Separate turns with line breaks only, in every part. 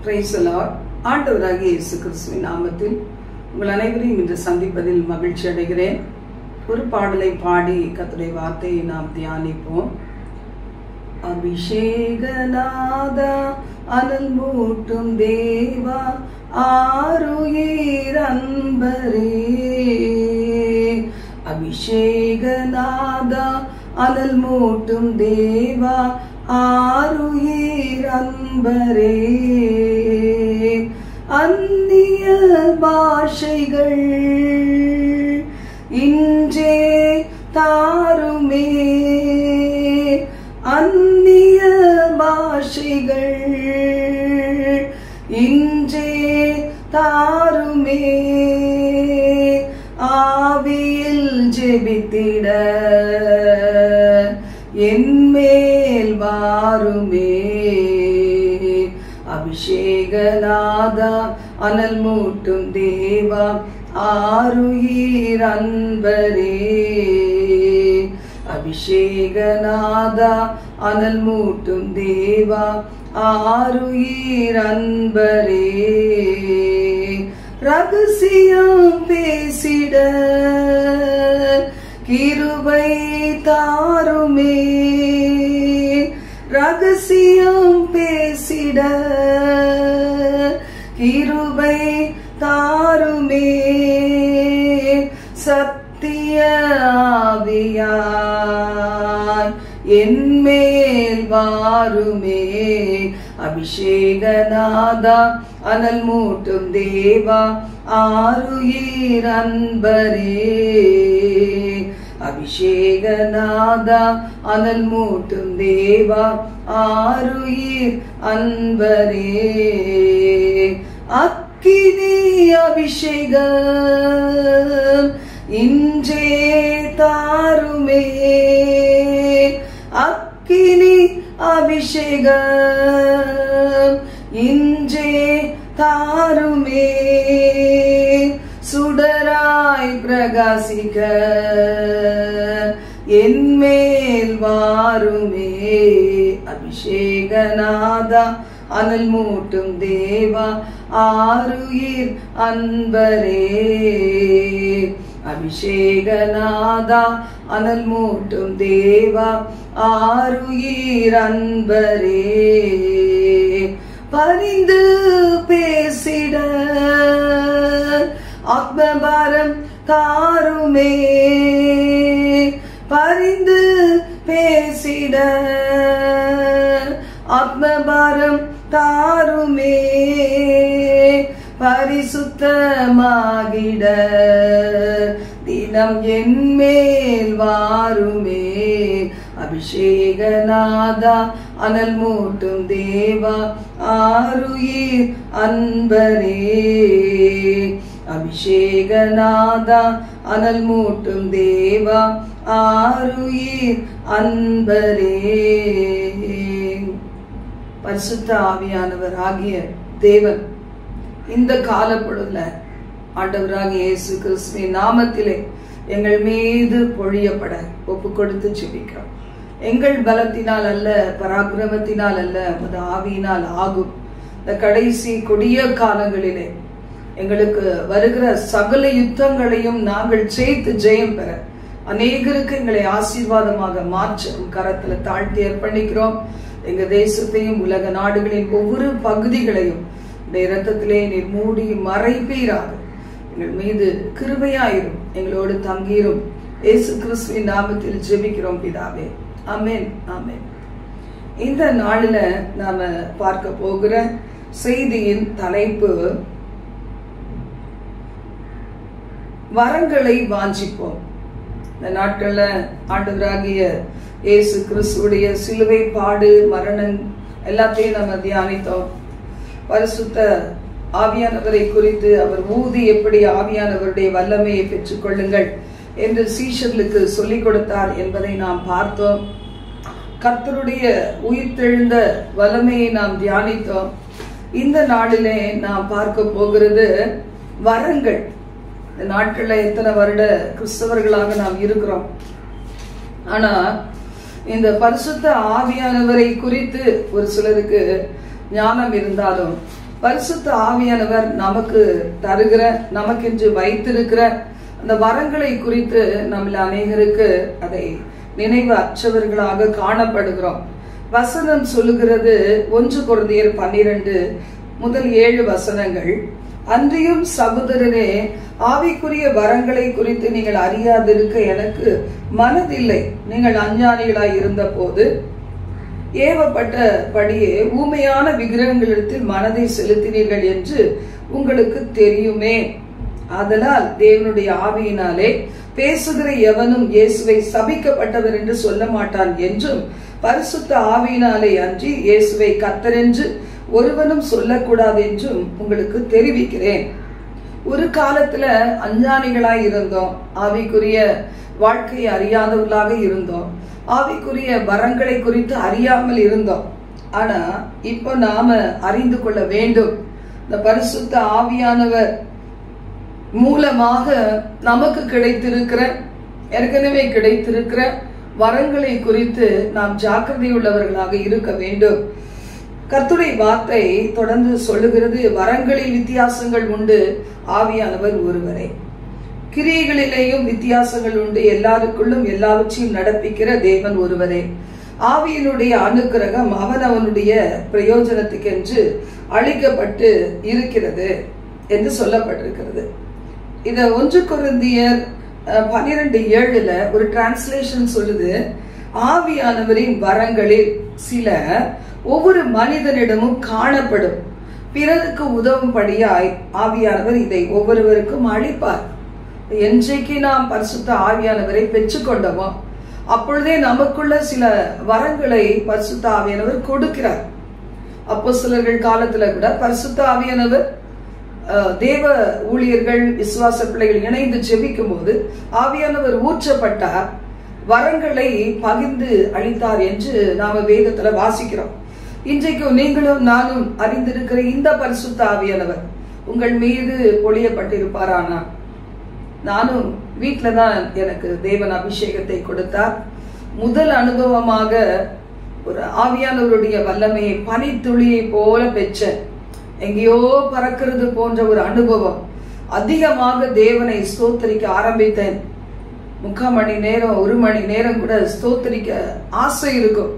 Praise the Lord. ஆண்டவராகிய இயேசு கிறிஸ்துவின் நாமத்தில் உங்கள் அனைவரையும் இன்று சந்திப்பதில் மகிழ்ச்சி அடைகிறேன். ஒரு பாடலை பாடி கர்த்தருடைய வார்த்தையை நாம் தியானிப்போம். அபிஷேகநாதா அனல் மூட்டும் தேவா ஆருயிர் அன்பரே, அபிஷேகநாதா அனல் மூட்டும் தேவா ஆருயிர் அன்பரே, அந்நிய பாஷைகள் இன்றே தாருமே, அந்நிய பாஷைகள் இன்றே தாருமே, ஆவியில் ஜெபித்திட என்மேல் வாருமே, அபிஷேகநாதா அனல் மூட்டும் தேவா ஆருயிர் அன்பரே, அபிஷேகநாதா அனல் மூட்டும் தேவா ஆருயிர் அன்பரே, ரகசியம் பேசிட கிருபை தாருமே, ரகசியம் பேசிட கிருபை தாருமே, சத்திய ஆவியாய் என்மேல் வாருமே, அபிஷேகநாதா அனல் மூட்டும் தேவா ஆருயிர் அன்பரே, அபிஷேகநாதா அனல் மூட்டும் தேவா ஆருயிர் அன்பரே, அக்கினி அபிஷேகம் இன்றே தாருமே, அக்கினி அபிஷேகம் இன்றே தாருமே, சுடராய் பிரகாசிக்க என்மேல் வாருமே, அபிஷேகநாதா அனல் மூட்டும் தேவா ஆருயிர் அன்பரே, அபிஷேகநாதா அனல் மூட்டும் தேவா ஆருயிர் அன்பரே, பரிந்து பேசிட ஆத்மபாரம் தாருமே, பரிந்து பேசிட ஆத்மபாரம் தாருமே, பரிசுத்தமாகிட தினம் என்மேல் வாருமே, அபிஷேகநாதா அனல் மூட்டும் தேவா ஆருயிர் அன்பரே, அபிஷேகநாதா அனல் மூட்டும் தேவா ஆருயிர் அன்பரே. பரிசுத்த ஆவியானவர் ஆகிய தேவன் இந்த காலப்பொழுதுல ஆண்டவராகிய இயேசு கிறிஸ்துவின் நாமத்திலே எங்கள் மீது பொழியப்பட ஒப்பு கொடுத்து ஜெபிக்கிறோம். எங்கள் பலத்தினால் அல்ல, பராக்கிரமத்தினால் அல்ல, உமது ஆவியினால் ஆகும். இந்த கடைசி கொடிய காலங்களிலே எங்களுக்கு வருகிற சகல யுத்தங்களையும் நாங்கள் ஜெயித்து ஜெயம் பெற அநேகருக்கு எங்களை ஆசீர்வாதமாக மாற்ற கரத்துல தாழ்த்தி அர்ப்பணிக்கிறோம். எங்க தேசத்தையும் உலக நாடுகளின் ஒவ்வொரு பகுதிகளையும் இந்த இரத்தத்திலே நீர் மூடி மறைப்பீராக. எங்கள் மீது கிருபையாயிரும், எங்களோடு தங்கீரும். இயேசு கிறிஸ்துவின் நாமத்தில் ஜெபிக்கிறோம் பிதாவே, ஆமென், ஆமென். இந்த நாளில நாம பார்க்க போகிற செய்தியின் தலைப்பு வரங்களை வாஞ்சிப்போம். இந்த நாட்கள்ல ஆண்டவராகிய இயேசு கிறிஸ்துவுடைய சிலுவை பாடு, மரணம் எல்லாத்தையும் நம்ம தியானித்தோம். பரிசுத்த ஆவியானவரை குறித்து அவர் ஊதி எப்படி ஆவியானவருடைய வல்லமையை பெற்றுக் கொள்ளுங்கள் என்று சீஷர்களுக்கு சொல்லிக் கொடுத்தார் என்பதை நாம் பார்த்தோம். கர்த்தருடைய உயிர்த்தெழுந்த வல்லமையை நாம் தியானித்தோம். இந்த நாளிலே நாம் பார்க்க போகிறது வரங்கள். இந்த நாட்கள்ல எத்தனை வருட கிறிஸ்தவர்களாக நாம் இருக்கிறோம். ஆனா இந்த பரிசுத்த ஆவியானவரை குறித்து ஒரு சிலருக்கு ஞானம் இருந்தாலும் பரிசுத்த ஆவியானவர் நமக்கு தருகிற, நமக்கென்று வைத்திருக்கிற அந்த வரங்களை குறித்து நம்மள அநேகருக்கு அதை நினைவு அற்றவர்களாக காணப்படுகிறோம். வசனம் சொல்லுகிறது 1 கொரிந்தியர் 12 முதல் 7 வசனங்கள், அன்றியும் சகோதரரே, ஆவிக்குரிய வரங்களை குறித்து நீங்கள் அறியாதிருக்க எனக்கு மனதில்லை. நீங்கள் அஞ்ஞானிகளாய் இருந்த போது ஏவப்பட்டபடியே ஊமையான விக்கிரகங்களிடத்தில் மனதை செலுத்தினீர்கள் என்று உங்களுக்கு தெரியுமே. ஆதலால் தேவனுடைய ஆவியினாலே பேசுகிற எவனும் இயேசுவை சபிக்கப்பட்டவர் என்று சொல்ல மாட்டான் என்றும், பரிசுத்த ஆவியினாலே அன்றி இயேசுவை கர்த்தர் என்று ஒருவனும் சொல்லக்கூடாது என்றும் உங்களுக்கு தெரிவிக்கிறேன். ஒரு காலத்துல அஞ்ஞானிகளாய் இருந்தோம், ஆவிக்குரிய வாழ்க்கையை அறியாதவர்களாக இருந்தோம், ஆவிக்குரிய வரங்களை குறித்து அறியாமல் இருந்தோம். ஆனா இப்ப நாம அறிந்து கொள்ள வேண்டும், இந்த பரிசுத்த ஆவியானவர் மூலமாக நமக்கு கிடைத்திருக்கிற, ஏற்கனவே கிடைத்திருக்கிற வரங்களை குறித்து நாம் ஜாக்கிரதை உள்ளவர்களாக இருக்க வேண்டும். கர்த்தருடைய வார்த்தை தொடர்ந்து சொல்லுகிறது, வரங்களில் வித்தியாசங்கள் உண்டு, ஆவியானவர் ஒருவரே. கிரியைகளிலேயும் வித்தியாசங்கள் உண்டு, எல்லாருக்குள்ளும் எல்லாவற்றையும் நடப்பிக்கிற தேவன் ஒருவரே. ஆவியினுடைய அனுக்கிரகம் அவனவனுடைய பிரயோஜனத்துக்கென்று அளிக்கப்பட்டு இருக்கிறது என்று சொல்லப்பட்டிருக்கிறது. இத 1 கொரிந்தியர் 12:7 ஒரு டிரான்ஸ்லேஷன் சொல்லுது, ஆவியானவரின் வரங்களில் சில ஒவ்வொரு மனிதனிடமும் காணப்படும், பிறருக்கு உதவும்படியாய் ஆவியானவர் இதை ஒவ்வொருவருக்கும் அளிப்பார். என்றைக்கு நாம் பரிசுத்த ஆவியானவரை பெற்றுக்கொண்டோமோ அப்பொழுதே நமக்குள்ள சில வரங்களை பரிசுத்த ஆவியானவர் கொடுக்கிறார். அப்போஸ்தலர்கள் காலத்துல கூட பரிசுத்த ஆவியானவர் தேவ ஊழியர்கள், விசுவாச பிள்ளைகள் இணைந்து ஜெபிக்கும் போது ஆவியானவர் ஊற்றப்பட்டார், வரங்களை பகிர்ந்து அளித்தார் என்று நாம வேதத்துல வாசிக்கிறோம். இன்றைக்கு நீங்களும் நானும் அறிந்திருக்கிற இந்த பரிசுத்த ஆவியானவர் உங்கள் மீது பொழியப்பட்டிருப்பாரானா? நானும் வீட்டுல தான் எனக்கு தேவன் அபிஷேகத்தை கொடுத்தார். முதல் அனுபவமாக ஒரு ஆவியானவருடைய வல்லமையை பனித்துளியை போல பெற்றேன். எங்கேயோ பறக்கிறது போன்ற ஒரு அனுபவம். அதிகமாக தேவனை ஸ்தோத்தரிக்க ஆரம்பித்தேன். 3/4 மணி நேரம் 1 மணி நேரம் கூட ஸ்தோத்தரிக்க ஆசை இருக்கும்.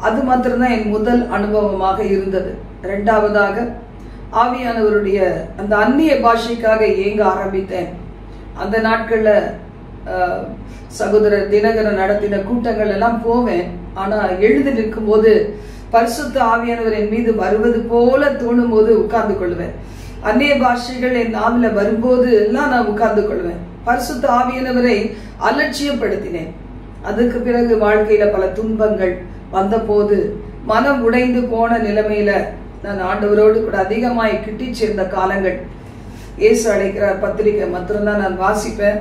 அது மாத்திரம்தான் என் முதல் அனுபவமாக இருந்தது. 2வதாக ஆவியானவருடைய அந்த அந்நிய பாஷைக்காக ஏங்க ஆரம்பித்தேன். அந்த நாட்கள்ல சகோதரர் தினகரன் நடத்தின கூட்டங்கள் எல்லாம் போவேன். ஆனா எழுதி நிற்கும் போது பரிசுத்த ஆவியானவர் என் மீது வருவது போல தோணும் போது உட்கார்ந்து கொள்வேன். அந்நிய பாஷைகள் என் நாவில வரும்போது எல்லாம் நான் உட்கார்ந்து கொள்வேன். பரிசுத்த ஆவியானவரை அலட்சியப்படுத்தினேன். அதுக்கு பிறகு வாழ்க்கையில பல துன்பங்கள் வந்த போது மனம் உடைந்து போன நிலைமையில நான் ஆண்டவரோடு கூட அதிகமாய் கிட்டி சேர்ந்த காலங்கள். இயேசு அழைக்கிறார் பத்திரிகை மாத்திரம்தான் நான் வாசிப்பேன்.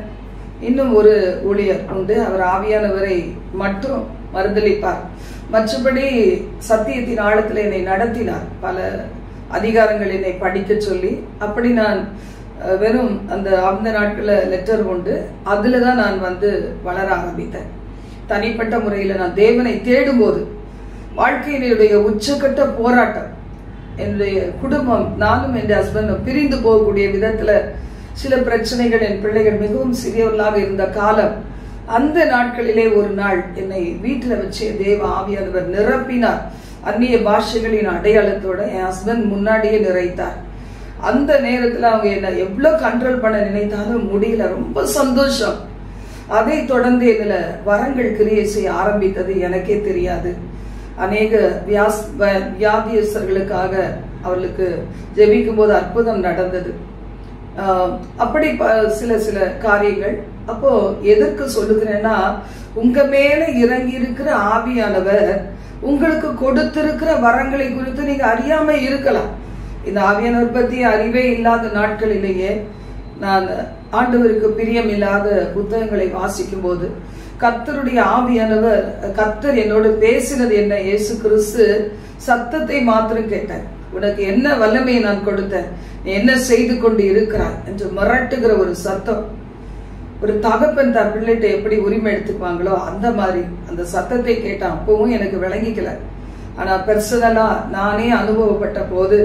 இன்னும் ஒரு ஊழியர் உண்டு, அவர் ஆவியானவரை மட்டும் மறுதளிப்பார். மற்றபடி சத்தியத்தின் ஆழத்தில் என்னை நடத்தினார். பல அதிகாரங்கள் என்னை படிக்க சொல்லி, அப்படி நான் வெறும் அந்த நாட்கள்ல லெட்டர் உண்டு, அதுலதான் நான் வளர ஆரம்பித்தேன். தனிப்பட்ட முறையில நான் தேவனை தேடும் போது வாழ்க்கையினுடைய உச்சக்கட்ட போராட்டம், என்னுடைய குடும்பம், நானும் என் ஹஸ்பண்டும் பிரிந்து போகக்கூடிய விதத்துல சில பிரச்சனைகள், என் பிள்ளைகள் மிகவும் சிறியவர்களாக இருந்த காலம். அந்த நாட்களிலே ஒரு நாள் என்னை வீட்டுல வச்சு தேவ ஆவியானவர் நிரப்பினார். அந்நிய பாஷைகளின் அடையாளத்தோட என் ஹஸ்பண்ட் முன்னாடியே நிறைத்தார். அந்த நேரத்துல அவங்க என்ன எவ்வளவு கண்ட்ரோல் பண்ண நினைத்தாலும் முடியல. ரொம்ப சந்தோஷம். அதை தொடர்ந்து இதுல வரங்கள் கிரியை செய்ய ஆரம்பித்தது எனக்கே தெரியாது. அநேக வியாதியஸ்தர்களுக்காக அவர்களுக்கு ஜெபிக்கும் போது அற்புதம் நடந்தது. அப்படி சில காரியங்கள். அப்போ எதற்கு சொல்லுகிறேன்னா, உங்க மேல இறங்கி இருக்கிற ஆவியானவர் உங்களுக்கு கொடுத்திருக்கிற வரங்களை குறித்து நீங்க அறியாம இருக்கலாம். இந்த ஆவியானவர் பத்தி அறிவே இல்லாத நாட்களிலேயே நான் ஆண்டவருக்கு பிரியம் இல்லாத புத்தகங்களை வாசிக்கும் போது கர்த்தருடைய ஆவியானவர், கர்த்தர் என்னோடு பேசினது என்ன, இயேசு கிறிஸ்து சத்தத்தை மாத்திரம் கேட்டேன். உனக்கு என்ன வல்லமையை நான் கொடுத்தேன், நீ என்ன செய்து கொண்டு இருக்கிறாய் என்று மிரட்டுகிற ஒரு சத்தம். ஒரு தகப்பன் தன் பிள்ளைகிட்ட எப்படி உரிமை எடுத்துக்குவாங்களோ அந்த மாதிரி அந்த சத்தத்தை கேட்டான். அப்பவும் எனக்கு விளங்கிக்கல. ஆனா பர்சனலா நானே அனுபவப்பட்ட போது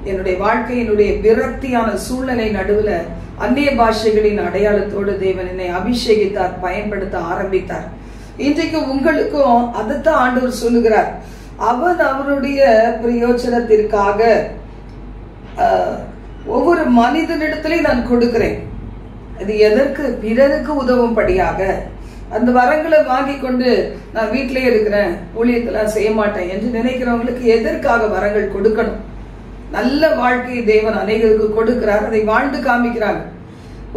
என்னுடைய வாழ்க்கையினுடைய விரக்தியான சூழ்நிலை நடுவுல அந்நிய பாஷைகளின் அடையாளத்தோடு தேவன் என்னை அபிஷேகித்தார், பயன்படுத்த ஆரம்பித்தார். இன்றைக்கு உங்களுக்கும் அதைத்தான் ஆண்டவர் சொல்லுகிறார். அவன் அவருடைய பிரயோஜனத்திற்காக ஒவ்வொரு மனிதனிடத்திலையும் நான் கொடுக்கிறேன். அது எதற்கு? பிறருக்கு உதவும்படியாக. அந்த வரங்களை வாங்கி கொண்டு நான் வீட்டிலே இருக்கிறேன், ஊழியத்தெல்லாம் செய்ய மாட்டேன் என்று நினைக்கிறவங்களுக்கு எதற்காக வரங்கள் கொடுக்கணும்? நல்ல வாழ்க்கையை தேவன் அநேகருக்கு கொடுக்கிறார், அதை வாழ்ந்து காமிக்கிறாங்க.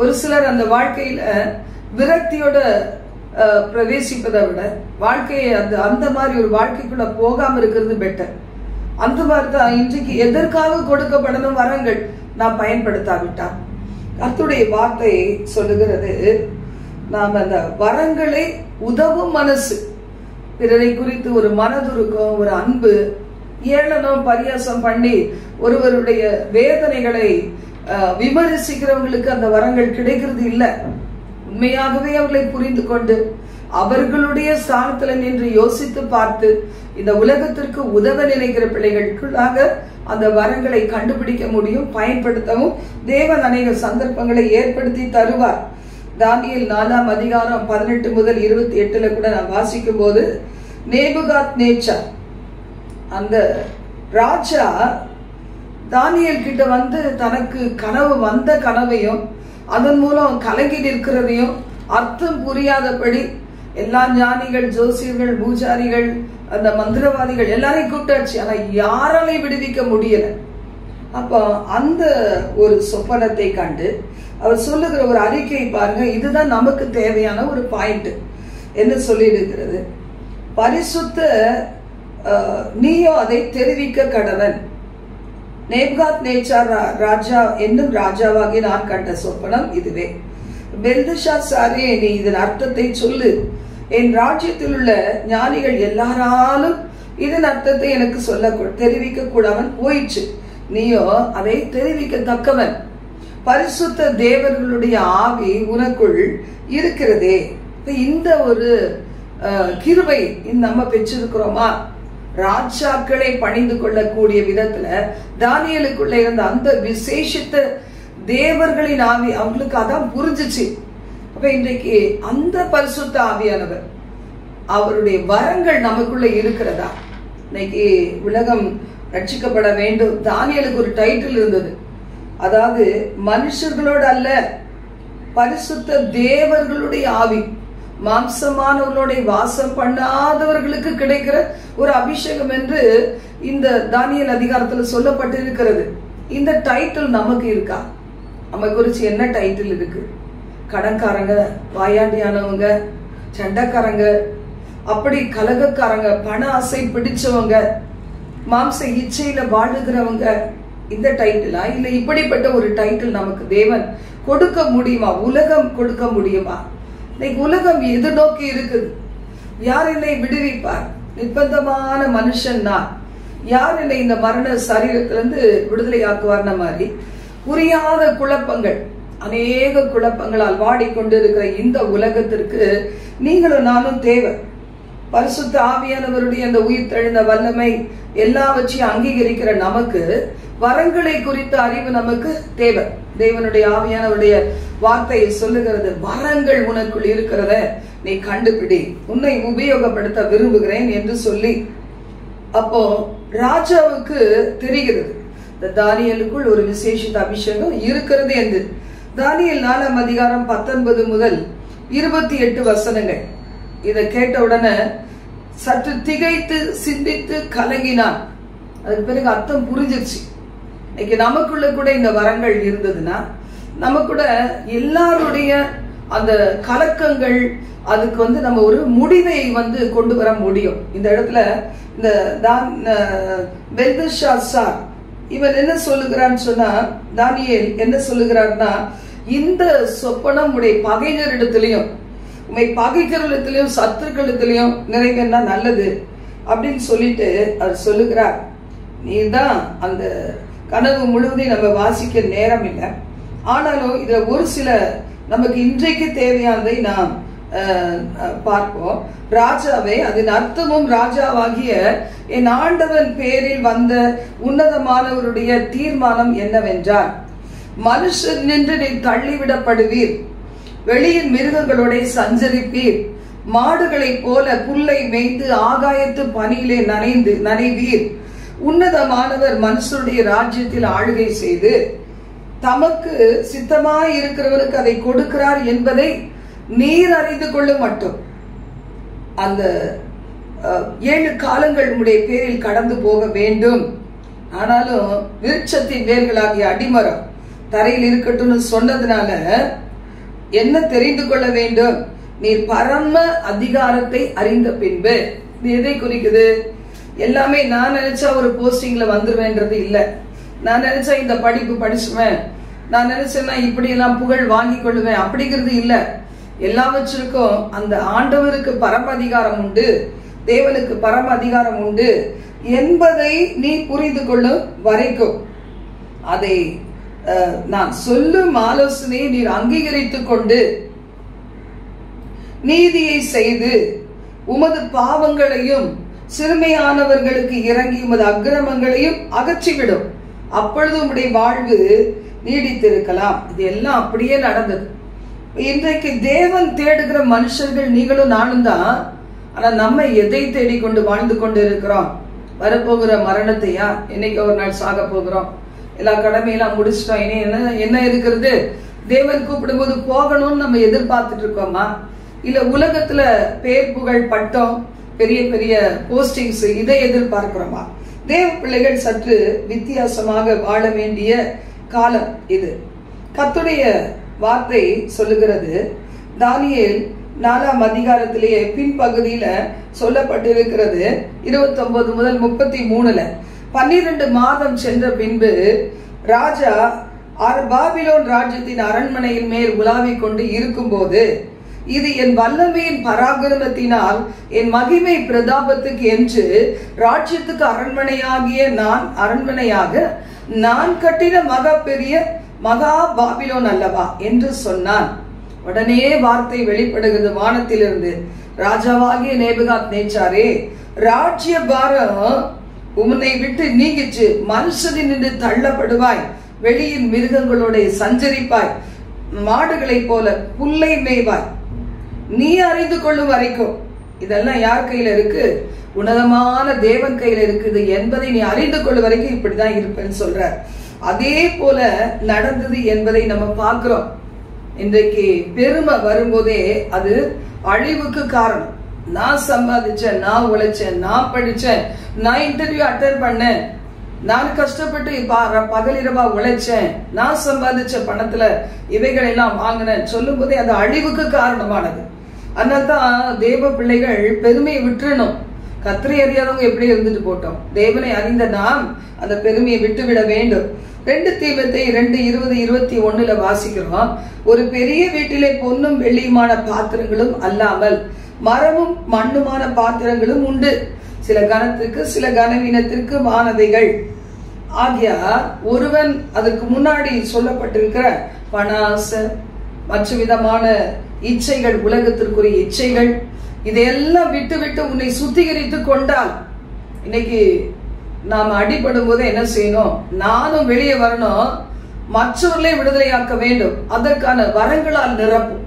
ஒரு சிலர் அந்த வாழ்க்கையில விரக்தியோட பிரவேசிப்பதை விட வாழ்க்கையை அந்த மாதிரி ஒரு வாழ்க்கைக்குள்ள போகாம இருக்கிறது பெட்டர். அந்த மாதிரிதான் இன்றைக்கு எதற்காக கொடுக்கப்படணும் வரங்கள் நான் பயன்படுத்தாவிட்டார். கர்த்தருடைய வார்த்தை சொல்லுகிறது, நாம் அந்த வரங்களை உதவும் மனசு, பிறரை குறித்து ஒரு மனதுருக்கம், ஒரு அன்பு, ஏளனம் பரியாசம் பண்ணி ஒருவருடைய வேதனைகளை விமர்சிக்கிறவங்களுக்கு அந்த வரங்கள் கிடைக்கிறது இல்லை. உண்மையாகவே அவர்களை புரிந்து கொண்டு அவர்களுடைய ஸ்தானத்துல நின்று யோசித்து பார்த்து இந்த உலகத்திற்கு உதவ நினைக்கிற பிள்ளைகளுக்குள்ளாக அந்த வரங்களை கண்டுபிடிக்க முடியும், பயன்படுத்தவும் தேவன் அநேக சந்தர்ப்பங்களை ஏற்படுத்தி தருவார். தானியேல் 4ஆம் அதிகாரம் 18 முதல் 28 கூட நான் வாசிக்கும் போது, நேபுகாத் நேச்சார் அந்த ராஜா தானியேல் கிட்ட வந்து தனக்கு கனவு வந்த கனவையும் அதன் மூலம் கலங்கி நிற்கிறதையும் அர்த்தம் புரியாதபடி எல்லா ஞானிகள், ஜோசியர்கள், பூஜாரிகள், அந்த மந்திரவாதிகள் எல்லாரையும் கூப்பிட்டாச்சு. ஆனா யாராலையும் விடுவிக்க முடியல. அப்போ அந்த ஒரு சொப்பனத்தை கண்டு அவர் சொல்லுகிற ஒரு அறிக்கை பாருங்க, இதுதான் நமக்கு தேவையான ஒரு பாயிண்ட். என்ன சொல்லி இருக்கிறது? பரிசுத்த நீயோ அதை தெரிவிக்க கடவன். நேபுகாத் நேச்சார் ராஜா என்னும் ராஜாவாகி நான் கண்ட சொப்பனம் இதுவே. பெல்தஷாத்சாரே, நீ இதன் அர்த்தத்தை சொல்லு. என் ராஜ்யத்தில் உள்ள ஞானிகள் எல்லாராலும் இதன் அர்த்தத்தை எனக்கு சொல்ல தெரிவிக்க கூடாமல் போயிடுச்சு. நீயோ அதை தெரிவிக்கத்தக்கவன். பரிசுத்த தேவர்களுடைய ஆவி உனக்குள் இருக்கிறதே. இந்த ஒரு கிருபை நம்ம பெற்றிருக்கிறோமா? ராஜாக்களை பணிந்து கொள்ளக்கூடிய விதத்துல தானியேலுக்குள்ள இருந்த அந்த விசேஷித்த தேவர்களின் ஆவி அவங்களுக்கு அதான் புரிஞ்சிச்சு. அப்ப இன்றைக்கு அந்த பரிசுத்த ஆவியானவர், அவருடைய வரங்கள் நமக்குள்ள இருக்கிறதா? இன்னைக்கு உலகம் ரட்சிக்கப்பட வேண்டும். தானியேலுக்கு ஒரு டைட்டில் இருந்தது, அதாவது மனுஷர்களோடு அல்ல, பரிசுத்த தேவர்களுடைய ஆவி, மாம்சமானவர்களுடைய வாசம் பண்ணாதவர்களுக்கு கிடைக்கிற ஒரு அபிஷேகம் என்று இந்த தானியேல் அதிகாரத்துல சொல்லப்பட்டு இருக்கிறது. இந்த டைட்டில் நமக்கு இருக்கா? நம்ம குறிச்சு என்ன டைட்டில் இருக்கு? கடன்காரங்க, வாயாண்டியானவங்க, சண்டைக்காரங்க, அப்படி கலகக்காரங்க, பண ஆசை பிடிச்சவங்க, மாம்ச இச்சையில வாழுகிறவங்க, இந்த டைட்டிலா? இல்ல இப்படிப்பட்ட ஒரு டைட்டில் நமக்கு தேவன் கொடுக்க முடியுமா? உலகம் கொடுக்க முடியுமா? இன்னைக்கு உலகம் எதிர்நோக்கி இருக்குது. யார் என்னை விடுவிப்பார்? நிர்பந்தமான மனுஷன் நான். யார் என்னை இந்த மரண சரீரத்திலிருந்து விடுதலை ஆக்குவார்ன மாதிரி புரியாத குழப்பங்கள், அநேக குழப்பங்களால் வாடிக்கொண்டு இருக்கிற இந்த உலகத்திற்கு நீங்களும் நானும் தேவை. பரிசுத்த ஆவியானவருடைய அந்த உயிர் தெழுந்த வல்லமை எல்லாவற்றையும் அங்கீகரிக்கிற நமக்கு வரங்களை குறித்த அறிவு நமக்கு தேவை. தேவனுடைய ஆவியானவருடைய வார்த்தையை சொல்லுகிறது, வரங்கள் உனக்குள் இருக்கிறத நீ கண்டுபிடி, உன்னை உபயோகப்படுத்த விரும்புகிறேன் என்று சொல்லி. அப்போ ராஜாவுக்கு தெரிகிறது இந்த தானியேலுக்குள் ஒரு விசேஷித்த அபிஷேகம் இருக்கிறது என்று. தானியேல் 4ஆம் அதிகாரம் 19 முதல் 28 வசனங்கள். இதை கேட்ட உடனே சற்று திகைத்து சிந்தித்து கலங்கினான். அதுக்கு பிறகு அர்த்தம் புரிஞ்சிருச்சு. இன்னைக்கு நமக்குள்ள கூட இந்த வரங்கள் இருந்ததுன்னா நமக்கூட எல்லாருடைய அந்த கலக்கங்கள், அதுக்கு நம்ம ஒரு முடிவை கொண்டு வர முடியும். இந்த இடத்துல இந்த பெல்தஷாத்சார் இவன் என்ன சொல்லுகிறான்னு சொன்னா, தானியேல் என்ன சொல்லுகிறார்னா, இந்த சொப்பனம் உடைய பகைஞரிடத்திலையும் உண்மை பகைக்கிறவர்களிடத்திலையும் சத்துருக்களிடத்திலையும் நிறைவேறினா நல்லது அப்படின்னு சொல்லிட்டு அவர் சொல்லுகிறார். நீதான் அந்த கனவு முழுவதையும் நம்ம வாசிக்க நேரம் இல்லை. ஆனாலும் இதுல ஒரு சில நமக்கு இன்றைக்கு தேவையானதை நாம் பார்ப்போம். ராஜாவே, அதன் அர்த்தமும் ராஜாவாகிய என் ஆண்டவன் பேரில் வந்த உன்னதமானவருடைய தீர்மானம் என்னவென்றால், மனுஷர் நின்று நீர் தள்ளிவிடப்படுவீர், வெளியின் மிருகங்களோட சஞ்சரிப்பீர், மாடுகளைப் போல புல்லை மேய்ந்து ஆகாயத்து பனியிலே நனைவீர். உன்னதமானவர் மனுஷருடைய ராஜ்யத்தில் ஆளுகை செய்து தமக்கு சித்தமாய் இருக்கிறவருக்கு அதை கொடுக்கிறார் என்பதை நீர் அறிந்து கொள்ள மட்டும். அந்த 7 காலங்கள் உடைய பேரில் கடந்து போக வேண்டும். ஆனாலும் விருட்சத்தின் வேர்களாகிய அடிமரம் தரையில் இருக்கட்டும் சொன்னதுனால என்ன தெரிந்து கொள்ள வேண்டும்? நீர் பரம அதிகாரத்தை அறிந்த பின்பு. இது எதை குறிக்குது? எல்லாமே நான் நினைச்சா ஒரு போஸ்டிங்ல வந்துருவேன்றது இல்ல. நான் நினைச்சா இந்த படிப்பு படிச்சுவேன், நான் நினைச்சேன்னா இப்படி எல்லாம் புகழ் வாங்கி கொள்ளுவேன் அப்படிங்கிறது இல்ல. எல்லாவற்றிற்கும் அந்த ஆண்டவருக்கு பரம அதிகாரம் உண்டு, தேவனுக்கு பரம அதிகாரம் உண்டு என்பதை நீ புரிந்து கொள்ளும் வரைக்கும், அதை நான் சொல்லும் ஆலோசனையை நீர் அங்கீகரித்துக் கொண்டு நீதியை செய்து உமது பாவங்களையும் சிறுமையானவர்களுக்கு இறங்கி உமது அக்கிரமங்களையும் அகற்றிவிடும். அப்பொழுது உம்முடைய வாழ்வு நீடித்திருக்கலாம். இது எல்லாம் அப்படியே நடந்தது. இன்றைக்கு தேவன் தேடுகிற மனுஷர்கள் நீங்களும் நானும் தான். ஆனா நம்ம எதை தேடிக்கொண்டு வாழ்ந்து கொண்டு இருக்கிறோம்? வரப்போகிற மரணத்தையா? இன்னைக்கு ஒரு நாள் சாக போகிறோம், எல்லா கடமையெல்லாம் முடிச்சிட்டோம், இனி என்ன இருக்கிறது? தேவன் கூப்பிடும் போது போகணும்னு நம்ம எதிர்பார்த்துட்டு இருக்கோமா? இல்ல உலகத்துல பேர் புகழ் பட்டம் பெரிய பெரிய போஸ்டிங்ஸ் இதை எதிர்பார்க்கிறோமா? தேவ பிள்ளைகள் சற்று வித்தியாசமாக வாழ வேண்டிய காலம் இது. கர்த்தருடைய வார்த்தை சொல்லுகிறது, தானியேல் 4ஆம் அதிகாரத்திலேயே பின்பகுதியில சொல்லப்பட்டிருக்கிறது, 29 முதல் 33. 12 மாதம் சென்ற பின்பு ராஜா பாபிலோன் ராஜ்யத்தின் அரண்மனையின் மேல் உலாவிக் கொண்டு இருக்கும் போது, இது என் வல்லமையின் பராக்கிரமத்தினால் என் மகிமை பிரதாபத்துக்கு என்று ராஜ்யத்துக்கு அரண்மனையாக நான் கட்டின மகா பெரிய மகா பாபிலோன் அல்லவா என்று சொன்னான். உடனே வார்த்தை வெளிப்படுகிறது வானத்திலிருந்து, ராஜாவாகிய நேபுகாத் நேச்சாரே, ராஜ்ய பாரம் உன்னை விட்டு நீங்கிச்சு, மனுஷனின் நின்று தள்ளப்படுவாய், வெளியின் மிருகங்களோட சஞ்சரிப்பாய், மாடுகளை போல புல்லை மேய்வாய், நீ அறிந்து கொள்ளும் வரைக்கும். இதெல்லாம் யார் கையில இருக்கு? உன்னதமான தேவன் கையில இருக்குது என்பதை நீ அறிந்து கொள்ளும் வரைக்கும் இப்படிதான் இருப்பேன்னு சொல்ற. அதே போல நடந்தது என்பதை நம்ம பார்க்கிறோம். இன்றைக்கு பெருமை வரும்போதே அது அழிவுக்கு காரணம். நான் சம்பாதிச்சேன், நான் உழைச்சேன், நான் படிச்சேன், நான் இன்டர்வியூ அட்டெண்ட் பண்ணேன், நான் கஷ்டப்பட்டு பகலிரவா உழைச்சேன், நான் சம்பாதிச்ச பணத்துல இவைகள் எல்லாம் வாங்கினேன் சொல்லும் போதே அது அழிவுக்கு காரணமானது. அதனால்தான் தேவ பிள்ளைகள் பெருமையை விட்டுறணும். கர்த்தரை அறியாதவங்க எப்படி இருந்துட்டு போட்டோம், தேவனை அறிந்த நாம் அந்த பெருமையை விட்டுவிட வேண்டும். 2 தீமோத்தேயு 2:20-21 வாசிக்கிறோம், ஒரு பெரிய வீட்டிலே பொன்னும் வெள்ளியுமான பாத்திரங்களும் அல்லாமல் மரமும் மண்ணுமான பாத்திரங்களும் உண்டு, சில கனத்திற்கு சில கனவீனத்திற்கு மானதைகள் ஆகியா. ஒருவன் அதுக்கு முன்னாடி சொல்லப்பட்டிருக்கிற பணாச மற்ற விதமான இச்சைகள், உலகத்திற்குரிய இச்சைகள், இதையெல்லாம் விட்டு விட்டு உன்னை சுத்திகரித்து கொண்டால், இன்னைக்கு நாம் அடிபடும் போது என்ன செய்யணும்? நானும் வெளியே வரணும், மற்றவர்களே விடுதலையாக்க வேண்டும், அதற்கான வரங்களால் நிரப்பும்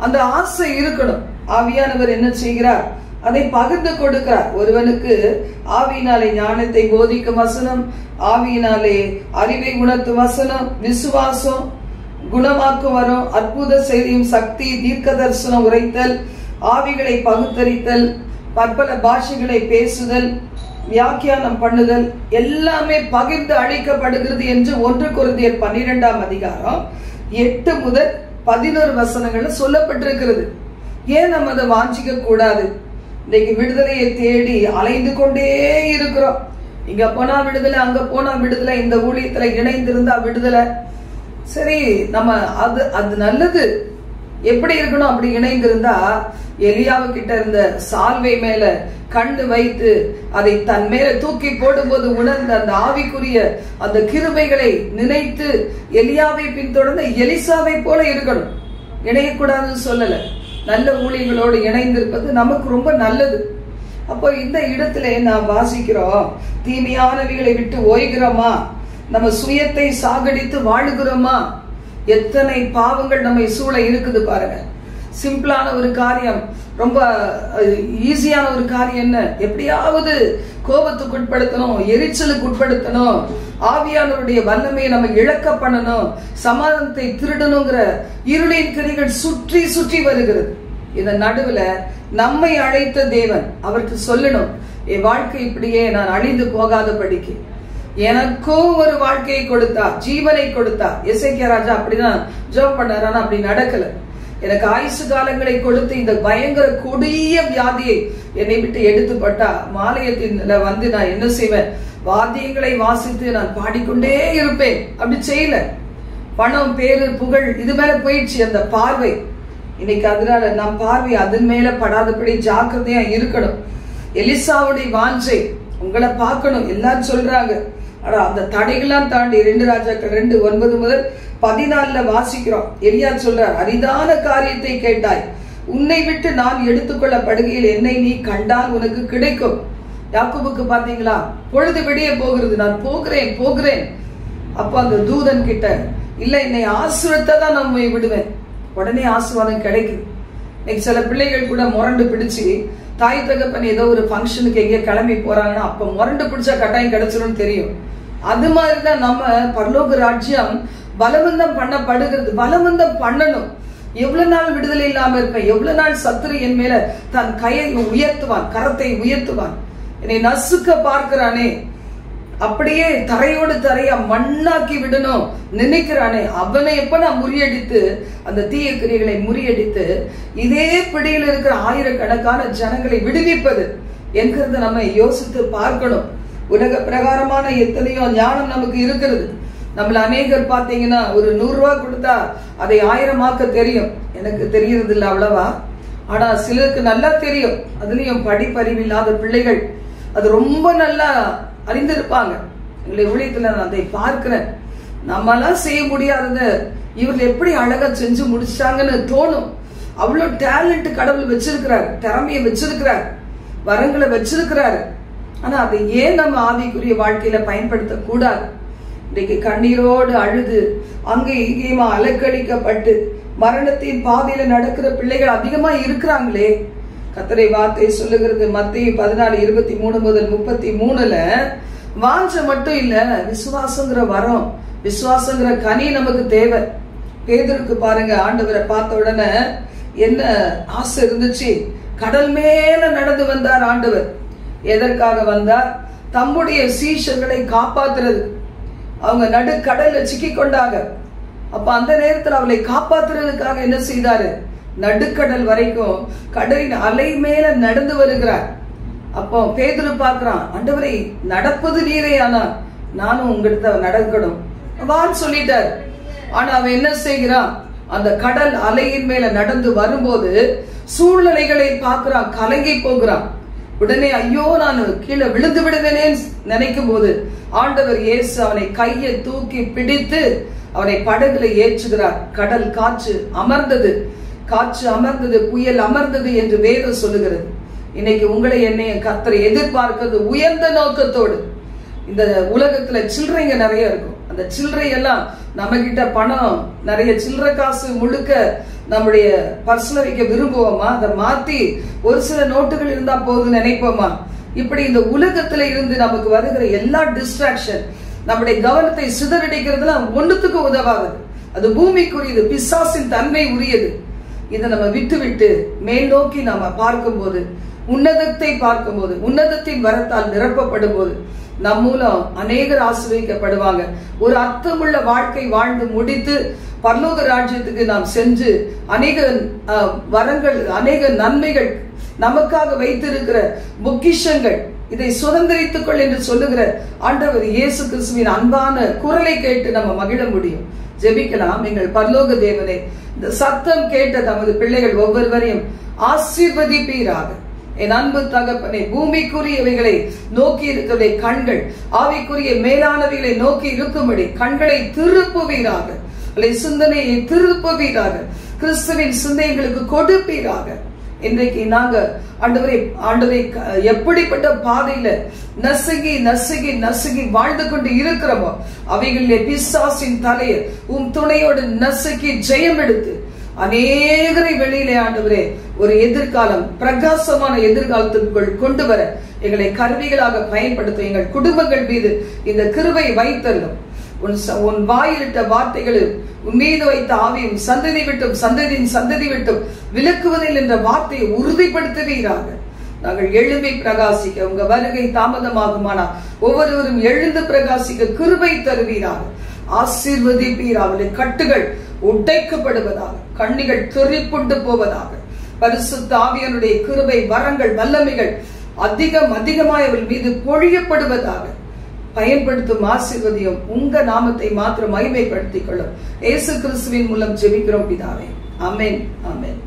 அந்த ஆசை இருக்கணும். ஆவியானவர் என்ன செய்கிறார்? அதை பகிர்ந்து கொடுக்கிறார். ஒருவனுக்கு ஆவியினாலே ஞானத்தை போதிக்கும் வசனம், ஆவியினாலே அறிவை உணர்த்தும் வசனம், விசுவாசம் குணமாக்கும் வரும், அற்புத செய்தியும் சக்தி, தீர்க்க தரிசனம் உரைத்தல், ஆவிகளை பகுத்தறித்தல், பற்பல பாஷைகளை பேசுதல், வியாக்கியானம் பண்ணுதல், எல்லாமே பகிர்ந்து அளிக்கப்படுகிறது என்று 1 கொரிந்தியர் 12ஆம் அதிகாரம் 8 முதல் 11 வசனங்கள் சொல்லப்பட்டிருக்கிறது. ஏன் நம்ம அதை வாஞ்சிக்க கூடாது? இன்னைக்கு விடுதலையை தேடி அலைந்து கொண்டே இருக்கிறோம். இங்க போனா விடுதலை, அங்க போனா விடுதலை, இந்த ஊழியத்துல இணைந்திருந்தா விடுதலை. சரி, நம்ம அது நல்லது. எப்படி இருக்கணும்? அப்படி இணைந்திருந்தா எலியாவு கிட்ட இருந்த சால்வை மேல கண்டு வைத்து அதை தன் மேல தூக்கி போடும்போது உணர்ந்த அந்த ஆவிக்குரிய அந்த கிருபைகளை நினைத்து எலியாவை பின்தொடர்ந்து எலிசாவை போல இருக்கணும். இணையக்கூடாதுன்னு சொல்லல. நல்ல ஊழியங்களோடு இணைந்திருப்பது நமக்கு ரொம்ப நல்லது. அப்போ இந்த இடத்துல நாம் வாசிக்கிறோம், தீமையானவைகளை விட்டு ஓய்கிறோமா, நம்ம சுயத்தை சாகடித்து வாழுகிறோமா? எத்தனை பாவங்கள் நம்மை சூழ இருக்குது பாருங்க. சிம்பிளான ஒரு காரியம், ரொம்ப ஈஸியான ஒரு காரியம் என்ன, எப்படியாவது கோபத்துக்கு உட்படுத்தணும், எரிச்சலுக்கு உட்படுத்தணும், ஆவியானவருடைய வல்லமையை நம்ம இழக்க பண்ணணும், சமாதானத்தை திருடணுங்கிற இருளின் கிரிகள் சுற்றி சுற்றி வருகிறது. இந்த நடுவுல நம்மை அழைத்த தேவன் அவருக்கு சொல்லணும், என் வாழ்க்கை இப்படியே நான் அழிந்து போகாதபடிக்கு எனக்கும் ஒரு வாழ்க்கையை கொடுத்தார், ஜீவனை கொடுத்தார். எசேக்கியா ராஜா அப்படிதான் ஜெபம் பண்ணார், ஆனா அப்படி நடக்கல. எனக்கு ஆயுசு காலங்களை கொடுத்து இந்த பயங்கர கொடிய வியாதியை என்னை விட்டு எடுத்து பட்டா மாலயத்தின் வந்து நான் என்ன செய்வேன், வாத்தியங்களை வாசித்து நான் பாடிக்கொண்டே இருப்பேன். அப்படி செய்யல. பணம், பேரு, புகழ் இது மேல போயிடுச்சு அந்த பார்வை. இன்னைக்கு அதனால நம் பார்வை அதன் மேல படாதபடி ஜாக்கிரதையா இருக்கணும். எலிசாவுடைய வாஞ்சை உங்களை பார்க்கணும் எல்லாரும் சொல்றாங்க. ஆனா அந்த தடைகள்லாம் தாண்டி 2 ராஜாக்கள் 2:9 முதல் 14 வாசிக்கிறோம். எலியா சொல்றார், அரிதான காரியத்தை கேட்டாய், உன்னை விட்டு நான் எடுத்துக்கொள்ளப்படுகையில் என்னை நீ கண்டால் உனக்கு கிடைக்கும். யாக்கோபுக்கு பாத்தீங்களா, பொழுது விடிய போகிறது, நான் போகிறேன் போகிறேன். அப்ப அந்த தூதன் கிட்ட, இல்ல என்னை ஆசீர்வதித்தா நான் விடுவேன். உடனே ஆசீர்வாதம் கிடைக்குது. இன்னைக்கு சில பிள்ளைகள் கூட முரண்டு பிடிச்சு, தாய் தகப்பன் ஏதோ ஒரு ஃபங்க்ஷனுக்கு எங்கேயோ கிளம்பி போறாங்கன்னா அப்ப முரண்டு பிடிச்சா கட்டாயம் கிடைச்சிடும் தெரியும். அது மாதிரிதான் நம்ம பரலோக ராஜ்யம் பலவந்தம் பண்ணப்படுகிறது. பலவந்தம் பண்ணணும். எவ்வளவு நாள் விடுதலை இல்லாம இருப்பேன், எவ்வளவு நாள் சத்துரு என் மேல தன் கையை உயர்த்துவான், கரத்தை உயர்த்துவான், என்னை நசுக்க பார்க்கிறானே, அப்படியே தரையோடு தரையா மண்ணாக்கி விடணும் நினைக்கிறானே, அவனை எப்ப நான் முறியடித்து அந்த தீய கிரியைகளை முறியடித்து இதே பிடியில் இருக்கிற ஆயிரக்கணக்கான ஜனங்களை விடுவிப்பது என்கிறது நம்ம யோசித்து பார்க்கணும். உலக பிரகாரமான எத்தனையோ ஞானம் நமக்கு இருக்கிறது. நம்மள அநேகர் பாத்தீங்கன்னா ஒரு 100 ரூபாய் கொடுத்தா அதை 1000 ஆக்க தெரியும். எனக்கு தெரியறது இல்லை அவ்வளவா, ஆனா சிலருக்கு நல்லா தெரியும். அதுலயும் படிப்பறிவு இல்லாத பிள்ளைகள் அது ரொம்ப நல்லா அறிந்திருப்பாங்க. எங்களை ஊழியத்துல நான் அதை பார்க்கிறேன். நம்மளாம் செய்ய முடியாதத இவர்கள் எப்படி அழகா செஞ்சு முடிச்சிட்டாங்கன்னு தோணும். அவ்வளவு டேலண்ட் கடவுள் வச்சிருக்கிறார், திறமையை வச்சிருக்கிறார், வரங்களை வச்சிருக்கிறாரு. ஆனா அதை ஏன் நம்ம ஆவிக்குரிய வாழ்க்கையில பயன்படுத்த கூடாது? இன்றைக்கு கண்ணீரோடு அழுது அங்கே இங்கேயுமா அலக்கழிக்கப்பட்டு மரணத்தின் பாதையில நடக்கிற பிள்ளைகள் அதிகமா இருக்கிறாங்களே. கர்த்தரை வார்த்தை சொல்லுகிறது, மத்தேயு 14:23 முதல் 33 வாஞ்ச மட்டும் இல்ல, விசுவாசங்கிற வரம், விசுவாசங்கிற கனி நமக்கு தேவை. பேதுருக்கு பாருங்க, ஆண்டவரை பார்த்த உடனே என்ன ஆசை இருந்துச்சு, கடல் மேல நடந்து வந்தார் ஆண்டவர். எதற்காக வந்தார்? தம்முடைய சீஷர்களை காப்பாத்துறது. அவங்க நடு கடல்ல சிக்கி கொண்டாங்க. அப்ப அந்த நேரத்தில் அவளை காப்பாத்துறதுக்காக என்ன செய்தாரு, நடுக்கடல் வரைக்கும் கடலின் அலை மேல நடந்து வருகிறார். அப்போ பேதுரு பார்க்கிறான், ஆண்டவரை நடப்பது நீரே, ஆனா நானும் உங்ககிட்ட நடக்கணும் வான்னு சொல்லிட்டார். ஆனா அவன் என்ன செய்கிறான், அந்த கடல் அலையின் மேல நடந்து வரும்போது சூழ்நிலைகளை பார்க்கிறான், கலங்கி போகிறான். உடனே ஐயோ நான் கீழே விழுந்து விடுவேனே நினைக்கும் போது ஆண்டவர் இயேசு அவனை கையை தூக்கி பிடித்து அவனை படகுல ஏற்றுகிறார். கடல் காற்று அமர்ந்தது, காற்று அமர்ந்தது, புயல் அமர்ந்தது என்று வேதம் சொல்லுகிறது. இன்னைக்கு உங்களை என்னைய கர்த்தரை எதிர்பார்க்கிறது உயர்ந்த நோக்கத்தோடு. இந்த உலகத்துல சில்லறைங்க நிறைய இருக்கும். அந்த சில்லறை எல்லாம் நம்ம கிட்ட பணம் நிறைய சில்லறை காசு முழுக்க நம்முடைய பர்ஸ்ல வைக்க விரும்புவோமா? அதை மாத்தி ஒரு சில நோட்டுகள் இருந்தா போதும் நினைப்போமா? இப்படி இந்த உலகத்துல இருந்து நமக்கு வருகிற எல்லா டிஸ்ட்ராக்ஷன் நம்முடைய கவனத்தை சிதறடிக்கிறதுல ஒன்றுத்துக்கு உதவாது. அது பூமிக்குரியது, பிசாசின் தன்மை உரியது. இதை நம்ம விட்டு விட்டு மேல் நோக்கி நாம பார்க்கும் போது, உன்னதத்தை பார்க்கும் போது, உன்னதத்தின் வரத்தால் நிரப்பப்படும் போது நம் மூலம் அநேகர் ஆசீர்வதிக்கப்படுவாங்க. ஒரு அர்த்தமுள்ள வாழ்க்கை வாழ்ந்து முடித்து பரலோக ராஜ்யத்துக்கு நாம் சென்று அநேக வரங்கள், அநேக நன்மைகள், நமக்காக வைத்திருக்கிற பொக்கிஷங்கள், இதை சுதந்திரித்துக் கொள் என்று சொல்லுகிற ஆண்டவர் இயேசு கிறிஸ்துவின் அன்பான குரலை கேட்டு நம்ம மகிழ முடியும். ஜெபிக்கலாம். எங்கள் பரலோக தேவனே, இந்த சத்தம் கேட்ட தமது பிள்ளைகள் ஒவ்வொருவரையும் ஆசீர்வதிப்பீராக. என் அன்பு தகப்பனே, பூமிக்குரியவைகளை நோக்கி இருக்கிற கண்கள் ஆவிக்குரிய மேலானவைகளை நோக்கி இருக்கும்படி கண்களை திருப்புவீராக, சிந்தனையை திருப்புவீராக. கிறிஸ்துவின் சிந்தைகளுக்கு கொடுப்பீராக. இன்றைக்கு நாங்க ஆண்டவரை எப்படிப்பட்ட பாதையில நசுகி நசுகி நசுகி வாழ்ந்து கொண்டு இருக்கிறோமோ அவைகளிலே பிசாசின் தலையை துணையோடு நசுக்கி ஜெயம் எடுத்து அநேகரை வெளியிலே ஆண்டவரே ஒரு எதிர்காலம், பிரகாசமான எதிர்காலத்திற்குள் கொண்டு வர எங்களை கருவிகளாக பயன்படுத்த எங்கள் குடும்பங்கள் மீது இந்த கிருபை வைத்தருளும். உன் வாயிலிட்ட வார்த்தைகளில் உன் மீது வைத்த ஆவியும் சந்ததி விட்டும் சந்ததியின் சந்ததி விட்டும் விலக்குவதில் என்ற வார்த்தையை உறுதிப்படுத்துவீராக. நாங்கள் எழும்பி பிரகாசிக்க உங்க வருகை தாமதமாகுமானால் ஒவ்வொருவரும் எழுந்து பிரகாசிக்க கிருபை தருவீராக. ஆசீர்வதிப்பீராக. கட்டுகள் உடைக்கப்படுவதாக, கண்ணிகள் துரிப்புண்டு போவதாக. பரிசுத்த ஆவியானுடைய கிருபை வரங்கள் வல்லமைகள் அதிகமாய் அவள் மீது பொழியப்படுவதாக. பயன்படுத்தும் ஆசீர்வதியும் உங்க நாமத்தை மாத்திரம் மகிமைப்படுத்திக் கொள்ளும். இயேசு கிறிஸ்துவின் மூலம் ஜெபிக்கிறோம் பிதாவே. ஆமென், ஆமென்.